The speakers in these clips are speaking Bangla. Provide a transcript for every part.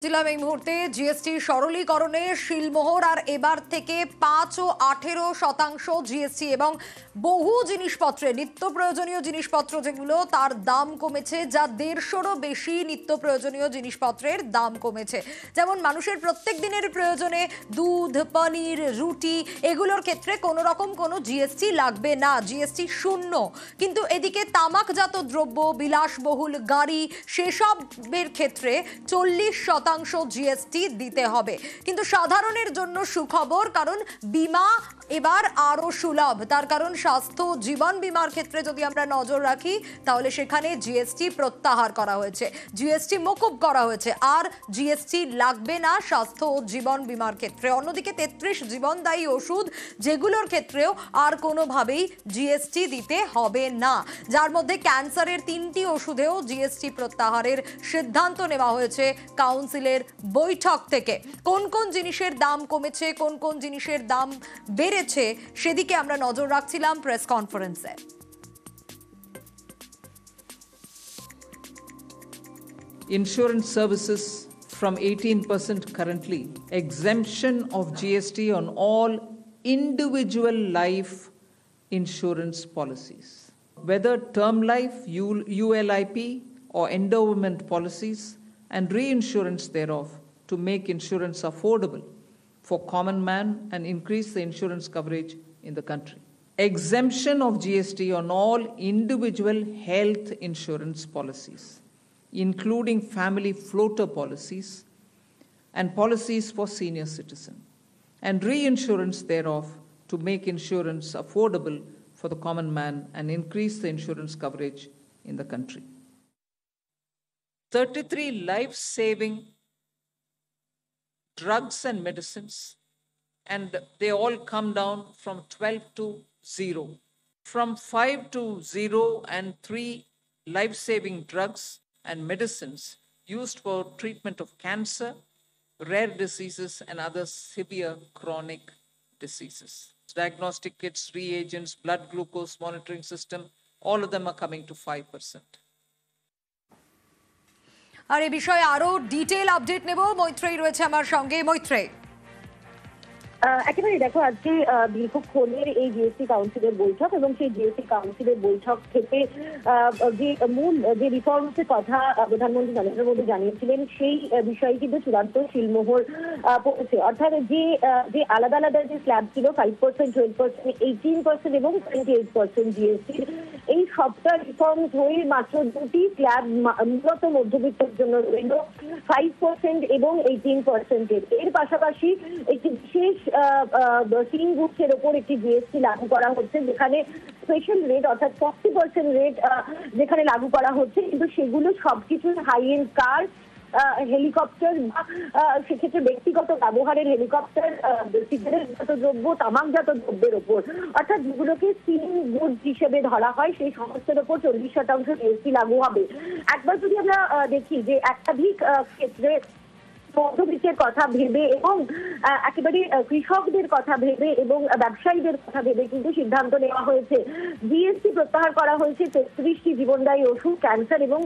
ছিলাম এই মুহূর্তে জিএসটি সরলীকরণে শিলমোহর আর এবার থেকে 5 ও 18% জিএসটি এবং বহু জিনিসপত্রে নিত্য প্রয়োজনীয় জিনিসপত্র যেগুলো তার দাম কমেছে, যা 150রও বেশি নিত্য প্রয়োজনীয় জিনিসপত্রের দাম কমেছে। যেমন মানুষের প্রত্যেক দিনের প্রয়োজনে দুধ, পনির, রুটি এগুলোর ক্ষেত্রে কোনো রকম কোনো জিএসটি লাগবে না, জিএসটি শূন্য। কিন্তু এদিকে তামাকজাত দ্রব্য, বিলাসবহুল গাড়ি সেসবের ক্ষেত্রে 40% জিএসটি দিতে হবে। কিন্তু সাধারণের জন্য সুখবর, কারণ বীমা এবার আরো সুলভ। তার কারণ স্বাস্থ্য জীবন বীমার ক্ষেত্রে যদি আমরা নজর রাখি তাহলে সেখানে জিএসটি প্রত্যাহার করা হয়েছে, জিএসটি মকুব করা হয়েছে, আর জিএসটি লাগবে না স্বাস্থ্য ও জীবন বীমার ক্ষেত্রে। অন্যদিকে 33 জীবনদায়ী ওষুধ যেগুলোর ক্ষেত্রেও আর কোনোভাবেই জিএসটি দিতে হবে না, যার মধ্যে ক্যান্সারের 3টি ওষুধেও জিএসটি প্রত্যাহারের সিদ্ধান্ত নেওয়া হয়েছে কাউন্সিলের বৈঠক থেকে। কোন কোন জিনিসের দাম কমেছে, কোন কোন জিনিসের দাম বেড়েছে সেদিকে আমরা নজর রাখছিলাম প্রেস কনফারেন্সে। Insurance services from 18% currently, exemption of GST on all individual life insurance policies, whether term life, ULIP or endowment policies, and reinsurance thereof, to make insurance affordable for common man and increase the insurance coverage in the country. Exemption of GST on all individual health insurance policies, including family floater policies and policies for senior citizens, and reinsurance thereof to make insurance affordable for the common man and increase the insurance coverage in the country. 33 life-saving drugs and medicines, and they all come down from 12 to 0. From 5 to 0 and 3 life-saving drugs and medicines used for treatment of cancer, rare diseases, and other severe chronic diseases. Diagnostic kits, reagents, blood glucose monitoring system, all of them are coming to 5%. আর এই বিষয়ে আরো ডিটেইল আপডেট নেব, মৈত্রেয়ী রয়েছে আমার সঙ্গে। মৈত্রেয়ী, একেবারে দেখো, আজকে দীর্ঘক্ষণের এই জিএসটি কাউন্সিলের বৈঠক, এবং সেই জিএসটি কাউন্সিলের বৈঠক থেকে যে মূল যে রিফর্মসের কথা প্রধানমন্ত্রী নরেন্দ্র মোদী জানিয়েছিলেন সেই বিষয়ে কিন্তু চূড়ান্ত শিলমোহর পড়েছে। অর্থাৎ যে আলাদা আলাদা যে স্ল্যাব ছিল 5%, 12%, 18% এবং 28% জিএসটির, এই সবটা রিফর্মস হয়ে মাত্র দুটি স্ল্যাব মূলত মধ্যবিত্তের জন্য রইল 5% এবং 18%। এর পাশাপাশি একটি বিশেষ 3 গুচ্ছের ওপর একটি জিএসটি লাগু করা হচ্ছে, যেখানে স্পেশাল রেট অর্থাৎ 40% রেট যেখানে লাগু করা হচ্ছে, কিন্তু সেগুলো সবকিছু হাই এন্ড কার, হেলিকপ্টার বা সেক্ষেত্রে ব্যক্তিগত ব্যবহারের হেলিকপ্টার, সিগারেটজাত দ্রব্য, তামাকজাত দ্রব্যের ওপর, অর্থাৎ যেগুলোকে সিলিং গুডস হিসেবে ধরা হয় সেই সমস্তের ওপর 40% জিএসটি লাগু হবে। একবার যদি আমরা দেখি যে একাধিক ক্ষেত্রে মধ্যবিত্তের কথা ভেবে এবং একেবারে কৃষকদের কথা ভেবে এবং ব্যবসায়ীদের কথা ভেবে কিন্তু সিদ্ধান্ত নেওয়া হয়েছে। জিএসটি প্রত্যাহার করা হয়েছে 33টি জীবনদায়ী ওষুধ, ক্যান্সার এবং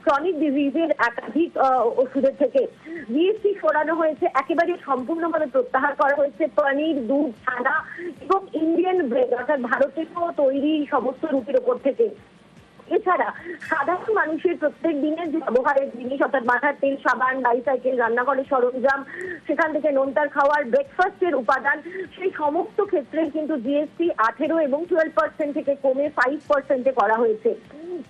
ক্রনিক ডিজিজের একাধিক ওষুধের থেকে। জিএসটি সরানো হয়েছে, একেবারে সম্পূর্ণভাবে প্রত্যাহার করা হয়েছে পনির, দুধ, ছানা এবং ইন্ডিয়ান ব্রেড অর্থাৎ ভারতীয় তৈরি সমস্ত রুটির ওপর থেকে। এছাড়া সাধারণ মানুষের প্রত্যেক দিনের যে ব্যবহারের জিনিস অর্থাৎ মাথার তেল, সাবান, বাইসাইকেল, রান্নাঘরের সরঞ্জাম, সেখান থেকে নোনতার খাওয়ার, ব্রেকফাস্টের উপাদান, সেই সমস্ত ক্ষেত্রে কিন্তু জিএসটি 18 এবং 12% থেকে কমে 5% করা হয়েছে।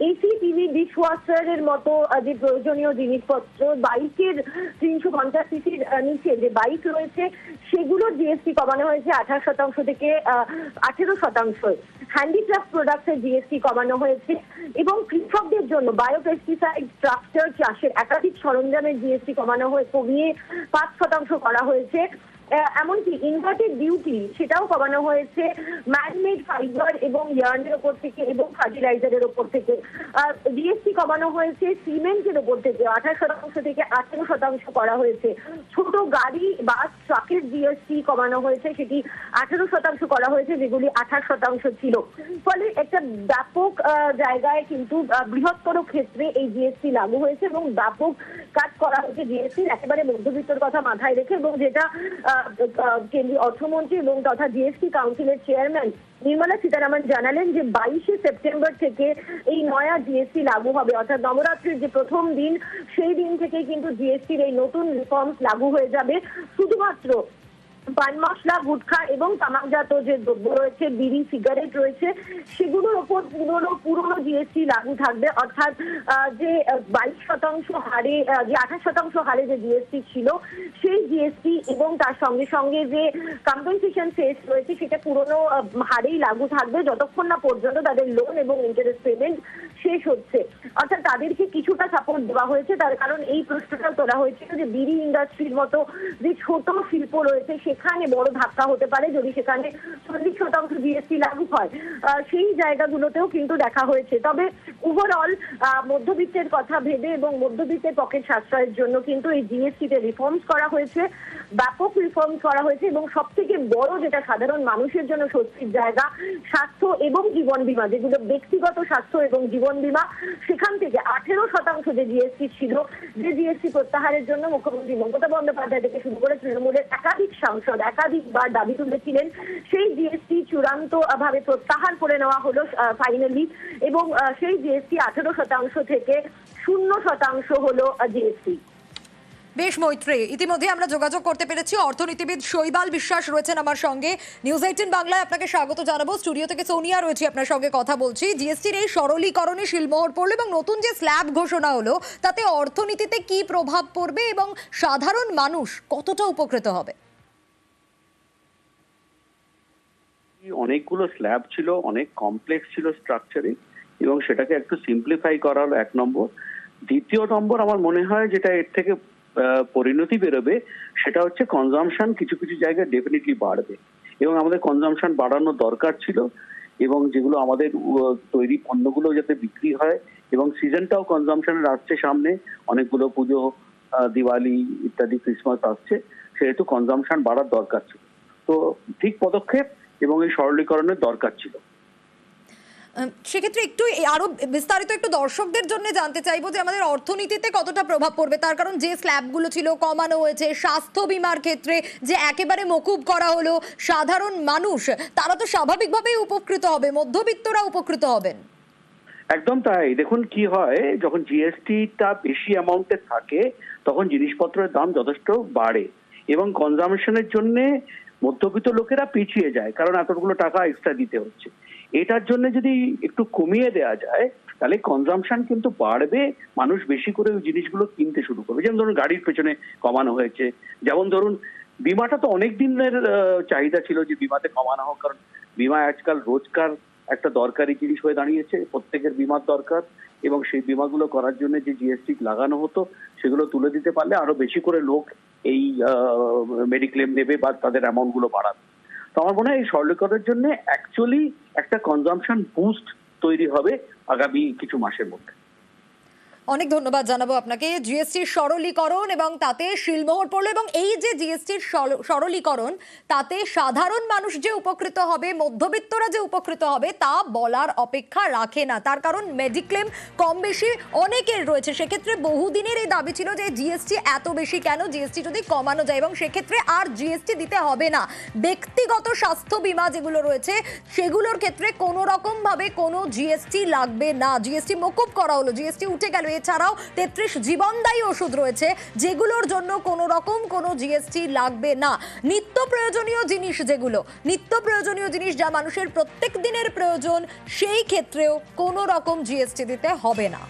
এসি, টিভি, ডিশওয়াশারের মতো যে প্রয়োজনীয় জিনিসপত্র, বাইকের 350 সিসির নিচে যে বাইক রয়েছে সেগুলোর জিএসটি কমানো হয়েছে 18% থেকে 18%। হ্যান্ডিক্রাফট প্রোডাক্টের জিএসটি কমানো হয়েছে, এবং কৃষকদের জন্য বায়োপেস্টিসাইড, ট্রাক্টর, চাষের একাধিক সরঞ্জামের জিএসটি কমিয়ে 5% করা হয়েছে। এমনকি ইনভার্টেড ডিউটি সেটাও কমানো হয়েছে ম্যানমেড ফাইবার এবং ইয়ার্নের ওপর থেকে এবং ফার্টিলাইজারের ওপর থেকে। জিএসটি কমানো হয়েছে সিমেন্টের ওপর থেকে 28% থেকে 18% করা হয়েছে। ছোট গাড়ি, বাস, ট্রাকের জিএসটি কমানো হয়েছে, সেটি 18% করা হয়েছে, যেগুলি 28% ছিল। ফলে একটা ব্যাপক জায়গায় কিন্তু বৃহত্তর ক্ষেত্রে এই জিএসটি লাগু হয়েছে এবং ব্যাপক কাট করা হয়েছে জিএসটি একেবারে মধ্যবিত্তর কথা মাথায় রেখে, এবং যেটা কেন্দ্রীয় অর্থমন্ত্রী এবং তথা জিএসটি কাউন্সিলের চেয়ারম্যান নির্মলা সীতারামন জানালেন যে 22শে সেপ্টেম্বর থেকে এই নয়া জিএসটি লাগু হবে, অর্থাৎ নবরাত্রির যে প্রথম দিন সেই দিন থেকেই কিন্তু জিএসটির এই নতুন রিফর্মস লাগু হয়ে যাবে। শুধুমাত্র পান মশলা, গুটখা এবং তামাকজাত যে দ্রব্য রয়েছে, বিড়ি, সিগারেট রয়েছে, সেগুলোর ওপর পুরনো জিএসটি লাগু থাকবে। অর্থাৎ যে 22% হারে, যে 28% হারে যে জিএসটি ছিল সেই জিএসটি এবং তার সঙ্গে সঙ্গে যে কম্পেনসেশন সেস রয়েছে সেটা পুরনো হারেই লাগু থাকবে যতক্ষণ না পর্যন্ত তাদের লোন এবং ইন্টারেস্ট পেমেন্ট শেষ হচ্ছে। অর্থাৎ তাদেরকে কিছুটা সাপোর্ট দেওয়া হয়েছে, তার কারণ এই প্রশ্নটা তোলা হয়েছিল যে বিড়ি ইন্ডাস্ট্রির মতো যে ছোট শিল্প রয়েছে সেখানে বড় ধাক্কা হতে পারে যদি সেখানে 40% জিএসটি লাগু হয়। সেই জায়গাগুলোতেও কিন্তু দেখা হয়েছে। তবে ওভারঅল মধ্যবিত্তের কথা ভেবে এবং মধ্যবিত্তের পকেট সাশ্রয়ের জন্য কিন্তু এই জিএসটিতে রিফর্মস করা হয়েছে, ব্যাপক রিফর্মস করা হয়েছে, এবং সব থেকে বড় যেটা সাধারণ মানুষের জন্য স্বস্তির জায়গা, স্বাস্থ্য এবং জীবন বীমা, যেগুলো ব্যক্তিগত স্বাস্থ্য এবং জীবন বীমা, সেখান থেকে 18% যে জিএসটি ছিল, যে জিএসটি প্রত্যাহারের জন্য মুখ্যমন্ত্রী মমতা বন্দ্যোপাধ্যায় থেকে শুরু করে তৃণমূলের একাধিক সাংসদ একাধিকবার দাবি তুলেছিলেন, সেই জিএসটি চূড়ান্ত ভাবে প্রত্যাহার করে নেওয়া হলো ফাইনালি, এবং সেই জিএসটি 18% থেকে 0% হলো জিএসটি। বেশ মৈত্রী, ইতিমধ্যে আমরা যোগাযোগ করতে পেরেছি অর্থনীতিবিদ শৈবাল বিশ্বাস রয়েছেন আমার সঙ্গে। নিউজ 18 বাংলায় আপনাকে স্বাগত জানাবো। স্টুডিও থেকে সোনিয়া রয়েছে, আপনার সঙ্গে কথা বলছি। জিএসটির এই সরলীকরণে শিলমোহর পড়লো এবং নতুন যে স্ল্যাব ঘোষণা হলো তাতে অর্থনীতিতে কি প্রভাব পড়বে এবং সাধারণ মানুষ কতটা উপকৃত হবে? অনেকগুলো স্ল্যাব ছিল, অনেক কমপ্লেক্স ছিল স্ট্রাকচারে, এবং সেটাকে একটু সিম্পলিফাই করা হলো 1 নম্বর। দ্বিতীয় নম্বর, আমার মনে হয় যেটা এর থেকে পরিণতি বেরোবে সেটা হচ্ছে কনজাম্পশন কিছু কিছু জায়গায় ডেফিনেটলি বাড়বে, এবং আমাদের কনজাম্পশন বাড়ানো দরকার ছিল, এবং যেগুলো আমাদের তৈরি পণ্যগুলো যাতে বিক্রি হয়, এবং সিজনটাও কনজাম্পশনের আসছে সামনে, অনেকগুলো পুজো, দিওয়ালি ইত্যাদি, ক্রিসমাস আসছে, সেহেতু কনজাম্পশন বাড়ার দরকার ছিল। তো ঠিক পদক্ষেপ এবং এই সরলীকরণের দরকার ছিল। সেক্ষেত্রে একটু আরো বিস্তারিত একটু দর্শকদের জন্য জানতে চাইবো যে আমাদের অর্থনীতিতে কতটা প্রভাব পড়বে, তার কারণ যে স্ল্যাবগুলো ছিল কমানো হয়েছে, স্বাস্থ্য বীমার ক্ষেত্রে যে একেবারে মকুব করা হলো, সাধারণ মানুষ তারা তো স্বাভাবিকভাবেই উপকৃত হবে, মধ্যবিত্তরা উপকৃত হবেন। একদম তাই। দেখুন কি হয়, যখন জিএসটিটা বেশি অ্যামাউন্টে থাকে তখন জিনিসপত্রের দাম যথেষ্ট বাড়ে, এবং কনজাম্পশনের জন্য মধ্যবিত্ত লোকেরা পিছিয়ে যায়, কারণ এতগুলো টাকা এক্সট্রা দিতে হচ্ছে। এটার জন্য যদি একটু কমিয়ে দেওয়া যায় তাহলে কনজাম্পশন কিন্তু বাড়বে, মানুষ বেশি করে ওই জিনিসগুলো কিনতে শুরু করবে। যেমন ধরুন গাড়ির পেছনে কমানো হয়েছে, যেমন ধরুন বিমাটা তো অনেক দিনের চাহিদা ছিল যে বিমাতে কমানো হোক, কারণ বিমা আজকাল রোজকার একটা দরকারি জিনিস হয়ে দাঁড়িয়েছে, প্রত্যেকের বিমার দরকার, এবং সেই বিমাগুলো করার জন্য যে জিএসটি লাগানো হতো সেগুলো তুলে দিতে পারলে আরো বেশি করে লোক এই মেডিক্লেম নেবে বা তাদের অ্যামাউন্ট গুলো বাড়াবে। তো আমার মনে হয় এই সরলীকরণের জন্য অ্যাকচুয়ালি একটা কনজাম্পশন বুস্ট তৈরি হবে আগামী কিছু মাসের মধ্যে। অনেক ধন্যবাদ জানাবো আপনাকে। জিএসটির সরলীকরণ এবং তাতে শিলমোহর পড়লো, এবং এই যে জিএসটির সরলীকরণ তাতে সাধারণ মানুষ যে উপকৃত হবে, মধ্যবিত্তরা যে উপকৃত হবে তা বলার অপেক্ষা রাখে না। তার কারণ মেডিক্লেম কম বেশি অনেকের রয়েছে, সেক্ষেত্রে বহুদিনের এই দাবি ছিল যে জিএসটি এত বেশি কেন, জিএসটি যদি কমানো যায় এবং সেক্ষেত্রে আর জিএসটি দিতে হবে না। ব্যক্তিগত স্বাস্থ্য বীমা যেগুলো রয়েছে সেগুলোর ক্ষেত্রে কোনো রকম ভাবে কোনো জিএসটি লাগবে না, জিএসটি মকুব করা হলো, জিএসটি উঠে গেল। এছাড়াও 33 জীবনদায়ী ওষুধ রয়েছে যেগুলোর জন্য কোনো রকম কোনো জিএসটি লাগবে না। নিত্য প্রয়োজনীয় জিনিস, যেগুলো নিত্য প্রয়োজনীয় জিনিস যা মানুষের প্রত্যেক দিনের প্রয়োজন, সেই ক্ষেত্রেও কোনো রকম জিএসটি দিতে হবে না।